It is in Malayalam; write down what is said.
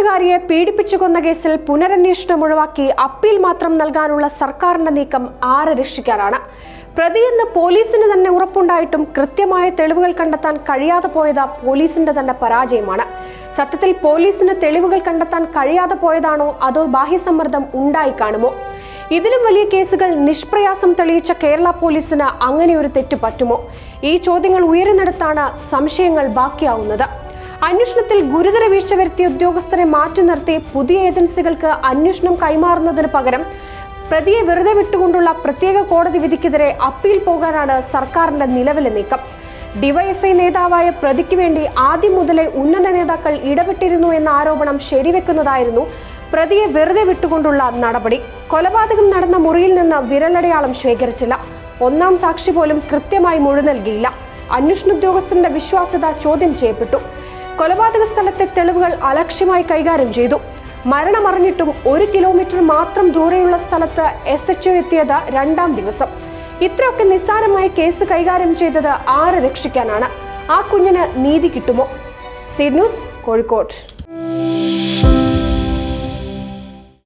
വയസ്സുകാരിയെ പീഡിപ്പിച്ചു കൊന്ന കേസിൽ പുനരന്വേഷണം ഒഴിവാക്കി അപ്പീൽ മാത്രം നൽകാനുള്ള സർക്കാരിന്റെ നീക്കം ആരെ രക്ഷിക്കാനാണ്? പ്രതിയെന്ന് പോലീസിന് തന്നെ ഉറപ്പുണ്ടായിട്ടും കൃത്യമായ തെളിവുകൾ കണ്ടെത്താൻ കഴിയാതെ പോയത് പോലീസിന്റെ തന്നെ പരാജയമാണ്. സത്യത്തിൽ പോലീസിന് തെളിവുകൾ കണ്ടെത്താൻ കഴിയാതെ പോയതാണോ അതോ ബാഹ്യസമ്മർദ്ദം ഉണ്ടായി കാണുമോ? ഇതിലും വലിയ കേസുകൾ നിഷ്പ്രയാസം തെളിയിച്ച കേരള പോലീസിന് അങ്ങനെ ഒരു തെറ്റ് പറ്റുമോ? ഈ ചോദ്യങ്ങൾ ഉയരുന്നിടത്താണ് സംശയങ്ങൾ ബാക്കിയാവുന്നത്. അന്വേഷണത്തിൽ ഗുരുതര വീഴ്ച വരുത്തിയ ഉദ്യോഗസ്ഥരെ മാറ്റി നിർത്തി പുതിയ ഏജൻസികൾക്ക് അന്വേഷണം കൈമാറുന്നതിന് പകരം പ്രതിയെ വെറുതെ വിട്ടുകൊണ്ടുള്ള പ്രത്യേക കോടതി വിധിക്കെതിരെ അപ്പീൽ പോകാനാണ് സർക്കാരിന്റെ നിലവിലെ നീക്കം. ഡിവൈഎഫ്ഐ നേതാവായ പ്രതിക്ക് വേണ്ടി ആദ്യം മുതലേ ഉന്നത നേതാക്കൾ ഇടപെട്ടിരുന്നു എന്ന ആരോപണം ശരിവെക്കുന്നതായിരുന്നു പ്രതിയെ വെറുതെ വിട്ടുകൊണ്ടുള്ള നടപടി. കൊലപാതകം നടന്ന മുറിയിൽ നിന്ന് വിരലടയാളം ശേഖരിച്ചില്ല. ഒന്നാം സാക്ഷി പോലും കൃത്യമായി മൊഴി നൽകിയില്ല. അന്വേഷണ ഉദ്യോഗസ്ഥന്റെ വിശ്വാസ്യത ചോദ്യം ചെയ്യപ്പെട്ടു. കൊലപാതക സ്ഥലത്തെ തെളിവുകൾ അലക്ഷ്യമായി കൈകാര്യം ചെയ്തു. മരണമറിഞ്ഞിട്ടും 1 കിലോമീറ്റർ മാത്രം ദൂരെയുള്ള സ്ഥലത്ത് SHO എത്തിയത് 2ാം ദിവസം. ഇത്രയൊക്കെ നിസ്സാരമായി കേസ് കൈകാര്യം ചെയ്തത് ആരെ രക്ഷിക്കാനാണ്? ആ കുഞ്ഞിന് നീതി കിട്ടുമോ? Seed news, Kozhikode.